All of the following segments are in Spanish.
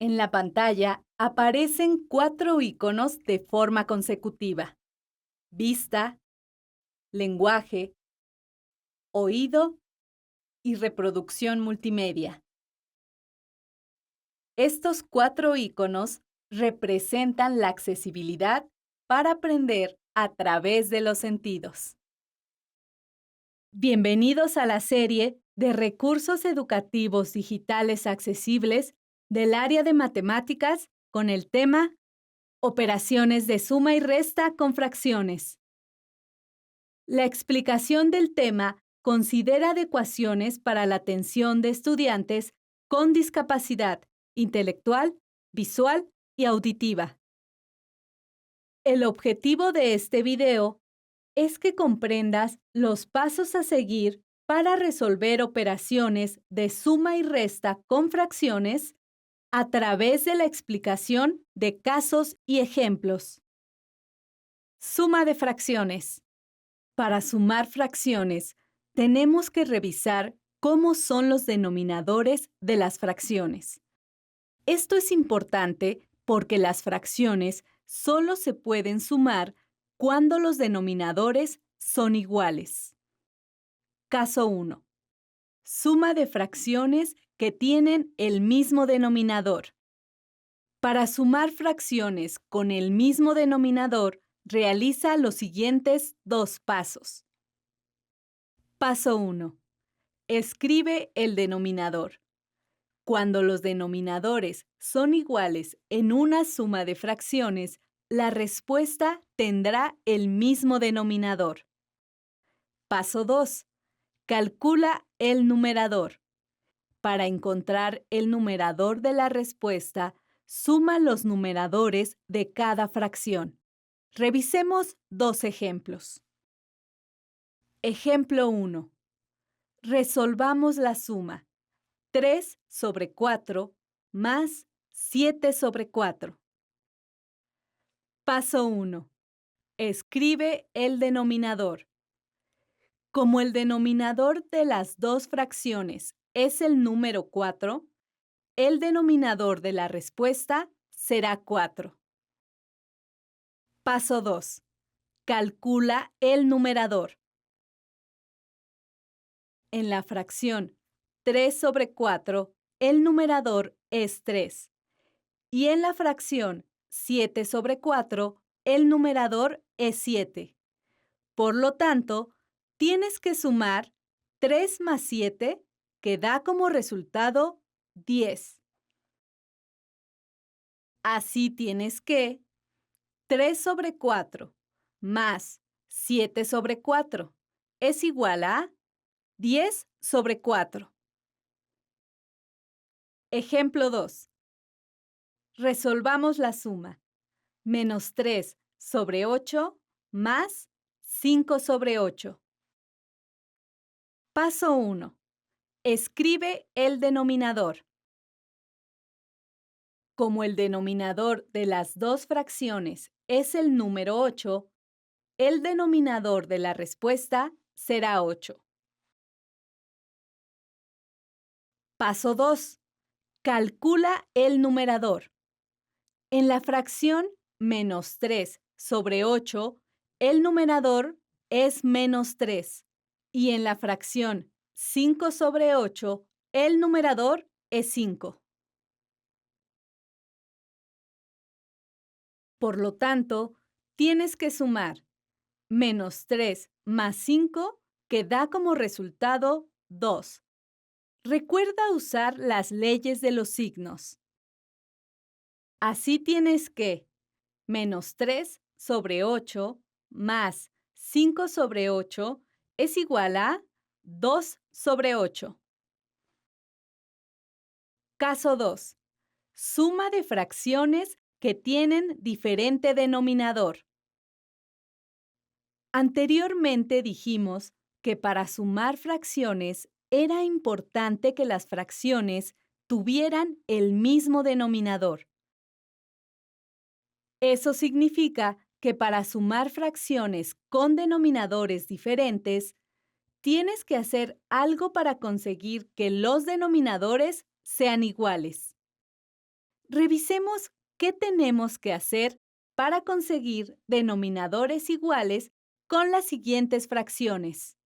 En la pantalla aparecen 4 iconos de forma consecutiva: vista, lenguaje, oído y reproducción multimedia. Estos 4 iconos representan la accesibilidad para aprender a través de los sentidos. Bienvenidos a la serie de recursos educativos digitales accesibles del área de matemáticas con el tema Operaciones de suma y resta con fracciones. La explicación del tema considera adecuaciones para la atención de estudiantes con discapacidad intelectual, visual y auditiva. El objetivo de este video es que comprendas los pasos a seguir para resolver operaciones de suma y resta con fracciones a través de la explicación de casos y ejemplos. Suma de fracciones. Para sumar fracciones, tenemos que revisar cómo son los denominadores de las fracciones. Esto es importante porque las fracciones solo se pueden sumar cuando los denominadores son iguales. Caso 1. Suma de fracciones que tienen el mismo denominador. Para sumar fracciones con el mismo denominador, realiza los siguientes 2 pasos. Paso 1. Escribe el denominador. Cuando los denominadores son iguales en una suma de fracciones, la respuesta tendrá el mismo denominador. Paso 2. Calcula el numerador. Para encontrar el numerador de la respuesta, suma los numeradores de cada fracción. Revisemos 2 ejemplos. Ejemplo 1. Resolvamos la suma 3 sobre 4 más 7 sobre 4. Paso 1. Escribe el denominador. Como el denominador de las 2 fracciones es el número 4, el denominador de la respuesta será 4. Paso 2. Calcula el numerador. En la fracción 3 sobre 4, el numerador es 3. Y en la fracción 7 sobre 4, el numerador es 7. Por lo tanto, tienes que sumar 3 más 7, que da como resultado 10. Así tienes que 3 sobre 4 más 7 sobre 4 es igual a 10 sobre 4. Ejemplo 2. Resolvamos la suma. Menos 3 sobre 8 más 5 sobre 8. Paso 1. Escribe el denominador. Como el denominador de las 2 fracciones es el número 8, el denominador de la respuesta será 8. Paso 2. Calcula el numerador. En la fracción menos 3 sobre 8, el numerador es menos 3. Y en la fracción 5 sobre 8, el numerador es 5. Por lo tanto, tienes que sumar menos 3 más 5, que da como resultado 2. Recuerda usar las leyes de los signos. Así tienes que menos 3 sobre 8 más 5 sobre 8 es igual a 2 sobre 8. Caso 2. Suma de fracciones que tienen diferente denominador. Anteriormente dijimos que para sumar fracciones era importante que las fracciones tuvieran el mismo denominador. Eso significa que para sumar fracciones con denominadores diferentes, tienes que hacer algo para conseguir que los denominadores sean iguales. revisemos qué tenemos que hacer para conseguir denominadores iguales con las siguientes fracciones: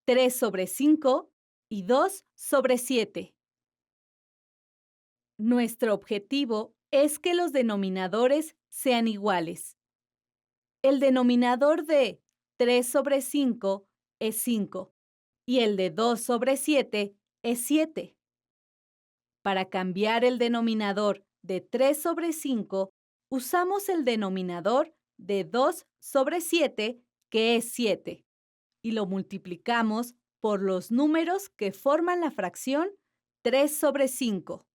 3 sobre 5 y 2 sobre 7. Nuestro objetivo es que los denominadores sean iguales. El denominador de 3 sobre 5 es 5 y el de 2 sobre 7 es 7. Para cambiar el denominador de 3 sobre 5, usamos el denominador de 2 sobre 7, que es 7, y lo multiplicamos por los números que forman la fracción 3 sobre 5.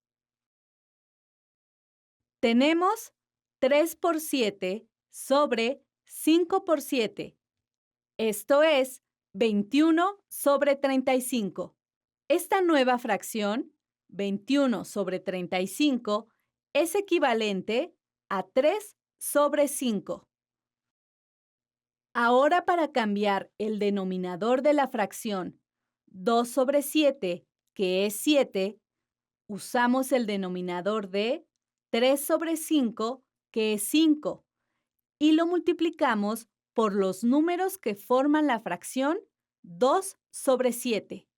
Tenemos 3 por 7 sobre 5 por 7. Esto es 21 sobre 35. Esta nueva fracción, 21 sobre 35, es equivalente a 3 sobre 5. Ahora, para cambiar el denominador de la fracción 2 sobre 7, que es 7, usamos el denominador de 3 sobre 5, que es 5, y lo multiplicamos por los números que forman la fracción 2 sobre 7.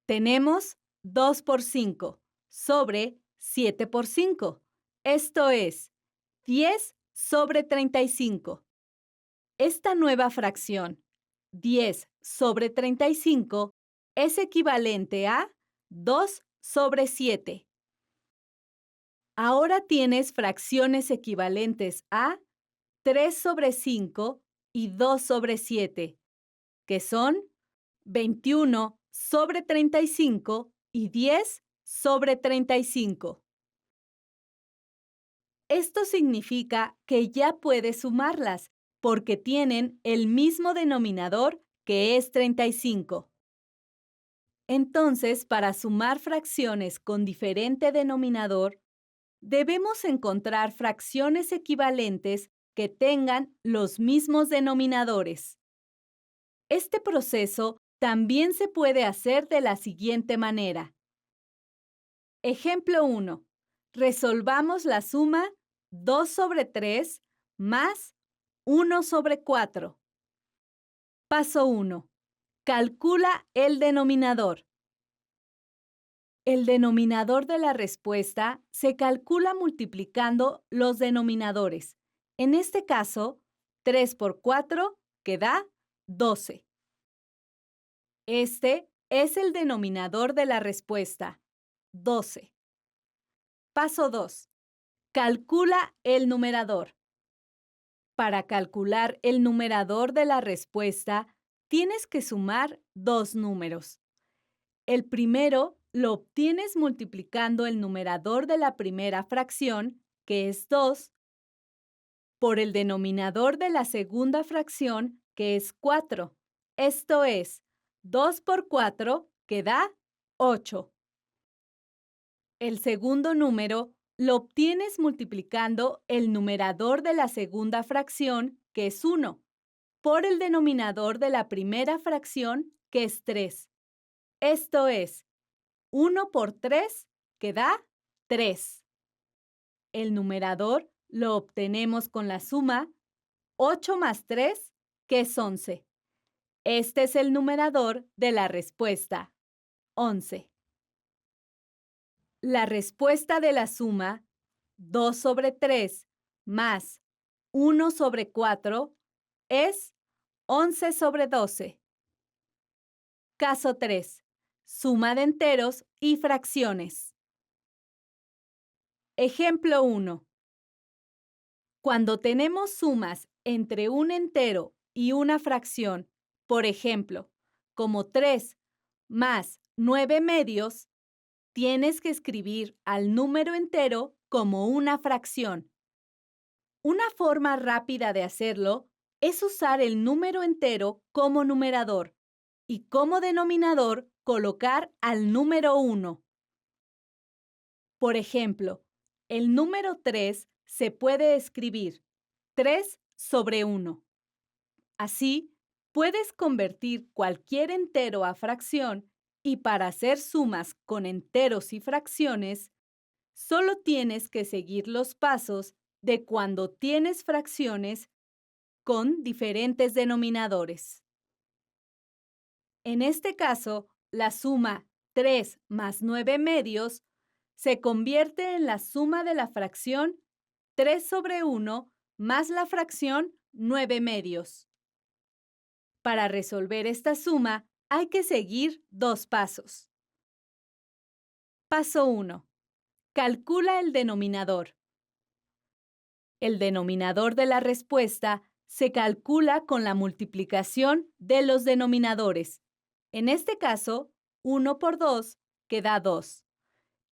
Tenemos 2 por 5 sobre 7 por 5. Esto es 10 sobre 35. Esta nueva fracción, 10 sobre 35, es equivalente a 2 sobre 7. Ahora tienes fracciones equivalentes a 3 sobre 5 y 2 sobre 7, que son 21 sobre 35 y 10 sobre 35. Esto significa que ya puedes sumarlas, porque tienen el mismo denominador, que es 35. Entonces, para sumar fracciones con diferente denominador, debemos encontrar fracciones equivalentes que tengan los mismos denominadores. Este proceso también se puede hacer de la siguiente manera. Ejemplo 1. Resolvamos la suma 2 sobre 3 más 1 sobre 4. Paso 1. Calcula el denominador. El denominador de la respuesta se calcula multiplicando los denominadores. En este caso, 3 por 4, que da 12. Este es el denominador de la respuesta, 12. Paso 2. Calcula el numerador. Para calcular el numerador de la respuesta, tienes que sumar dos números. El primero lo obtienes multiplicando el numerador de la primera fracción, que es 2, por el denominador de la segunda fracción, que es 4. Esto es 2 por 4, que da 8. El segundo número lo obtienes multiplicando el numerador de la segunda fracción, que es 1, por el denominador de la primera fracción, que es 3. Esto es 1 por 3, que da 3. El numerador lo obtenemos con la suma 8 más 3, que es 11. Este es el numerador de la respuesta, 11. La respuesta de la suma 2 sobre 3 más 1 sobre 4 es 11 sobre 12. Caso 3. Suma de enteros y fracciones. Ejemplo 1. Cuando tenemos sumas entre un entero y una fracción, por ejemplo, como 3 más 9 medios, tienes que escribir al número entero como una fracción. Una forma rápida de hacerlo es usar el número entero como numerador y como denominador colocar al número 1. Por ejemplo, el número 3 se puede escribir 3 sobre 1. Así, puedes convertir cualquier entero a fracción y, para hacer sumas con enteros y fracciones, Solo tienes que seguir los pasos de cuando tienes fracciones con diferentes denominadores. En este caso, la suma 3 más 9 medios se convierte en la suma de la fracción 3 sobre 1 más la fracción 9 medios. Para resolver esta suma, hay que seguir dos pasos. Paso 1. Calcula el denominador. El denominador de la respuesta se calcula con la multiplicación de los denominadores. En este caso, 1 por 2 queda 2.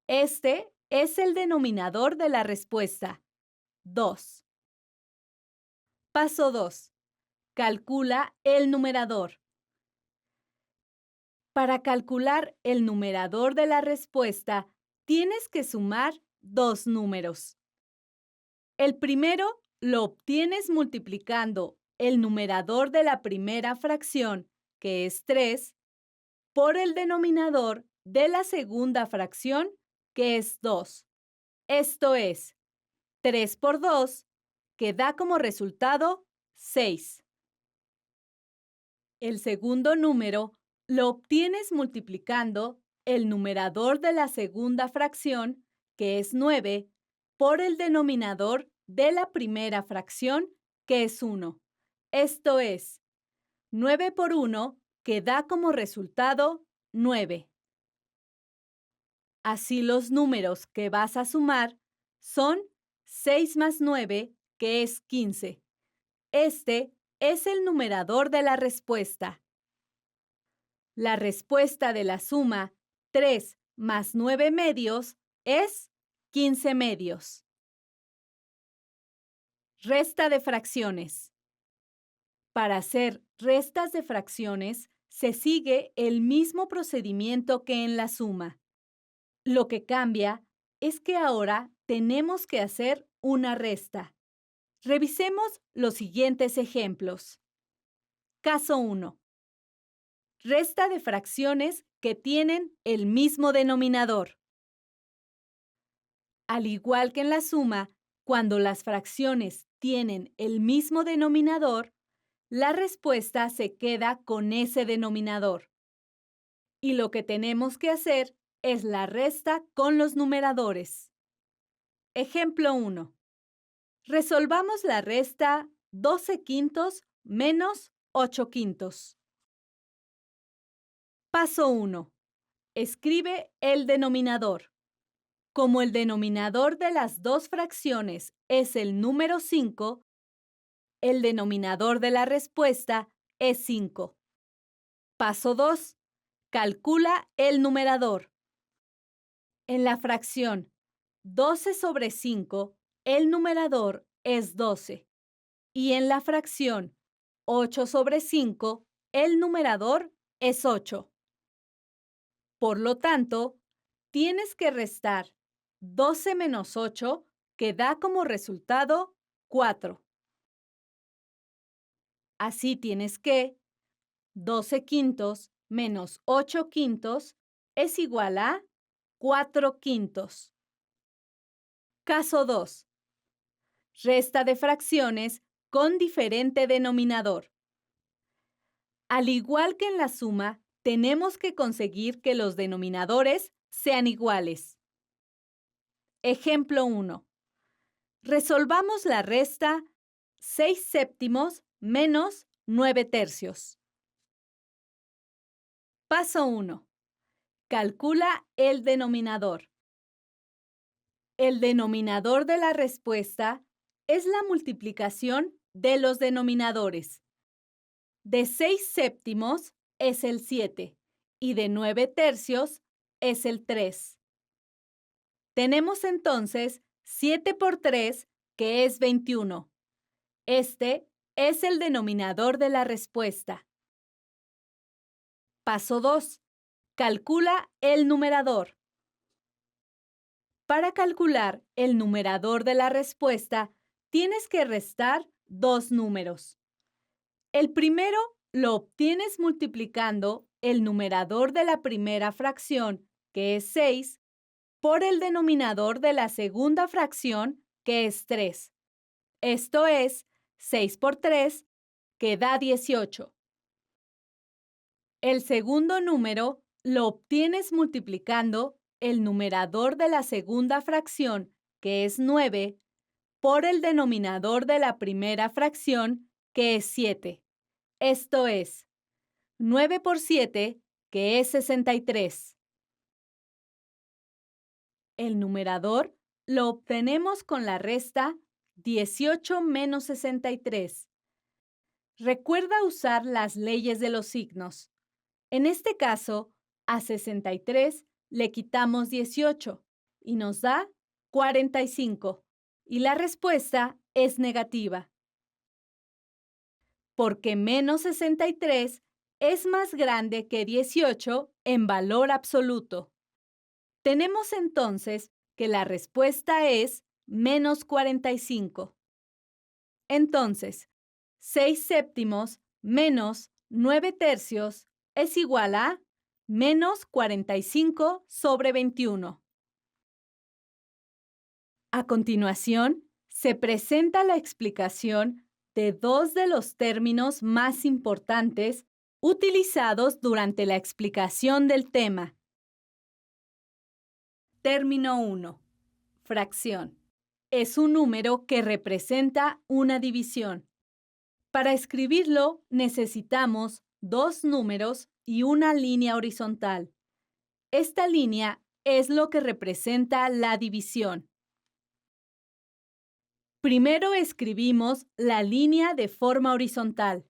Este es el denominador de la respuesta, 2. Paso 2. Calcula el numerador. Para calcular el numerador de la respuesta, tienes que sumar dos números. El primero lo obtienes multiplicando el numerador de la primera fracción, que es 3, por el denominador de la segunda fracción, que es 2. Esto es 3 por 2, que da como resultado 6. El segundo número lo obtienes multiplicando el numerador de la segunda fracción, que es 9, por el denominador de la primera fracción, que es 1. Esto es 9 por 1, que da como resultado 9. Así los números que vas a sumar son 6 más 9, que es 15. Este es el numerador de la respuesta. La respuesta de la suma 3 más 9 medios es 15 medios. Resta de fracciones. Para hacer restas de fracciones, se sigue el mismo procedimiento que en la suma. Lo que cambia es que ahora tenemos que hacer una resta. Revisemos los siguientes ejemplos. Caso 1. Resta de fracciones que tienen el mismo denominador. Al igual que en la suma, cuando las fracciones tienen el mismo denominador, la respuesta se queda con ese denominador. Y lo que tenemos que hacer es la resta con los numeradores. Ejemplo 1. Resolvamos la resta 12 quintos menos 8 quintos. Paso 1. Escribe el denominador. Como el denominador de las dos fracciones es el número 5, el denominador de la respuesta es 5. Paso 2. Calcula el numerador. En la fracción 12 sobre 5, el numerador es 12. Y en la fracción 8 sobre 5, el numerador es 8. Por lo tanto, tienes que restar 12 menos 8, que da como resultado 4. Así tienes que 12 quintos menos 8 quintos es igual a 4 quintos. Caso 2. Resta de fracciones con diferente denominador. Al igual que en la suma, tenemos que conseguir que los denominadores sean iguales. Ejemplo 1. Resolvamos la resta 6 séptimos menos 9 tercios. Paso 1. Calcula el denominador. El denominador de la respuesta es la multiplicación de los denominadores. De 6 séptimos es el 7 y de 9 tercios es el 3. Tenemos entonces 7 por 3, que es 21. Este es el denominador de la respuesta. Paso 2. Calcula el numerador. Para calcular el numerador de la respuesta, tienes que restar dos números. El primero lo obtienes multiplicando el numerador de la primera fracción, que es 6, por el denominador de la segunda fracción, que es 3. Esto es 6 por 3, que da 18. El segundo número lo obtienes multiplicando el numerador de la segunda fracción, que es 9, por el denominador de la primera fracción, que es 7. Esto es 9 por 7, que es 63. El numerador lo obtenemos con la resta 18 menos 63. Recuerda usar las leyes de los signos. En este caso, a 63 le quitamos 18 y nos da 45. Y la respuesta es negativa. Porque menos 63 es más grande que 18 en valor absoluto. Tenemos entonces que la respuesta es menos 45. Entonces, 6 séptimos menos 9 tercios es igual a menos 45 sobre 21. A continuación, se presenta la explicación de dos de los términos más importantes utilizados durante la explicación del tema. Término 1. Fracción. Es un número que representa una división. Para escribirlo necesitamos dos números y una línea horizontal. Esta línea es lo que representa la división. Primero escribimos la línea de forma horizontal.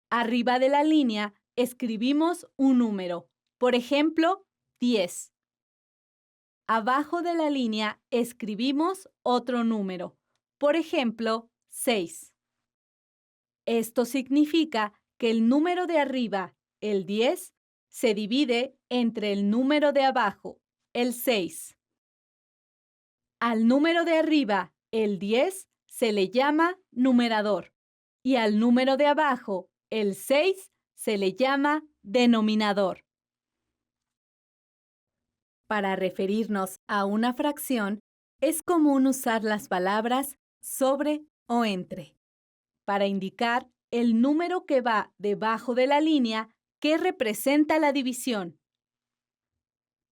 Arriba de la línea escribimos un número, por ejemplo, 10. Abajo de la línea escribimos otro número, por ejemplo, 6. Esto significa que el número de arriba, el 10, se divide entre el número de abajo, el 6. Al número de arriba, el 10, se le llama numerador y al número de abajo, el 6, se le llama denominador. Para referirnos a una fracción, es común usar las palabras sobre o entre, para indicar el número que va debajo de la línea que representa la división.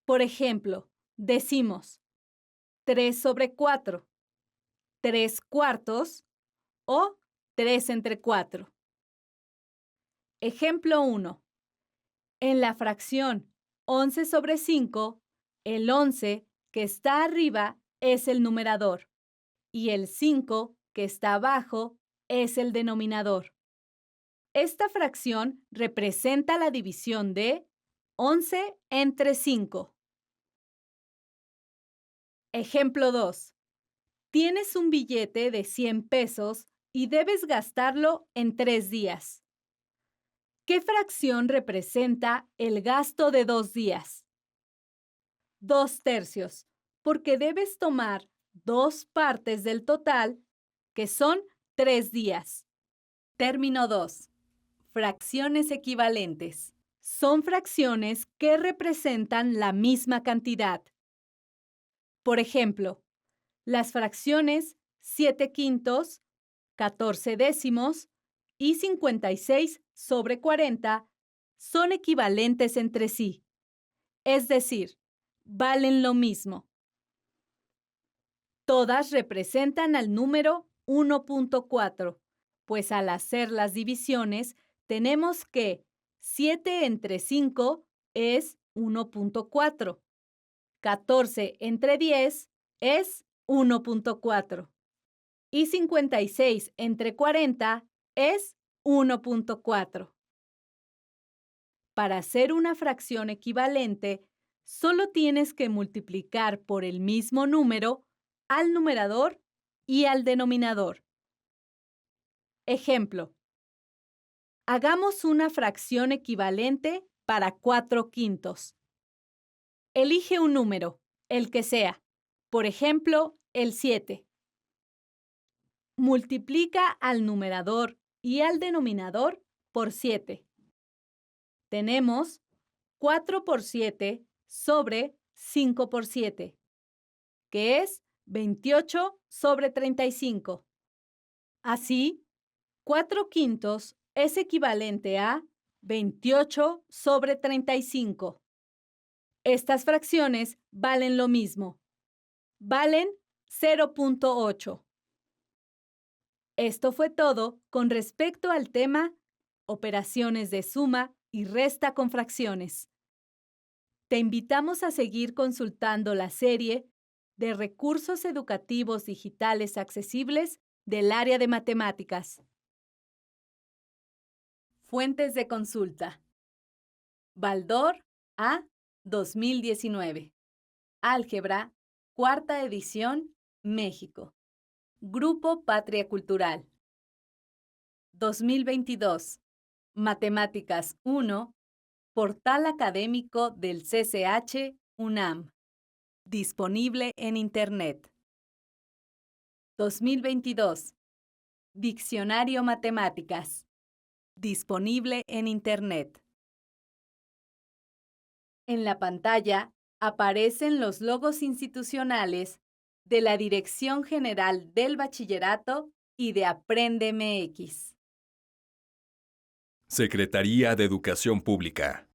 Por ejemplo, decimos 3 sobre 4, 3 cuartos o 3 entre 4. Ejemplo 1. En la fracción 11 sobre 5, el 11 que está arriba es el numerador y el 5 que está abajo es el denominador. Esta fracción representa la división de 11 entre 5. Ejemplo 2. Tienes un billete de 100 pesos y debes gastarlo en 3 días. ¿Qué fracción representa el gasto de 2 días? 2 tercios, porque debes tomar 2 partes del total, que son 3 días. Término 2. Fracciones equivalentes. Son fracciones que representan la misma cantidad. Por ejemplo, las fracciones 7 quintos, 14 décimos y 56 sobre 40 son equivalentes entre sí, es decir, valen lo mismo. Todas representan al número 1.4, pues al hacer las divisiones tenemos que 7 entre 5 es 1.4, 14 entre 10 es 1.4 y 56 entre 40 es 1.4. Para hacer una fracción equivalente, solo tienes que multiplicar por el mismo número al numerador y al denominador. Ejemplo. Hagamos una fracción equivalente para 4 quintos. Elige un número, el que sea. Por ejemplo, el 7. Multiplica al numerador y al denominador por 7. Tenemos 4 por 7 sobre 5 por 7, que es 28 sobre 35. Así, 4 quintos es equivalente a 28 sobre 35. Estas fracciones valen lo mismo. Valen 0.8. Esto fue todo con respecto al tema operaciones de suma y resta con fracciones. Te invitamos a seguir consultando la serie de recursos educativos digitales accesibles del área de matemáticas. Fuentes de consulta. Baldor A. 2019. Álgebra, cuarta edición, México. Grupo Patria Cultural. 2022. Matemáticas 1. Portal académico del CCH UNAM. Disponible en Internet. 2022. Diccionario Matemáticas. Disponible en Internet. En la pantalla aparecen los logos institucionales de la Dirección General del Bachillerato y de Aprende MX. Secretaría de Educación Pública.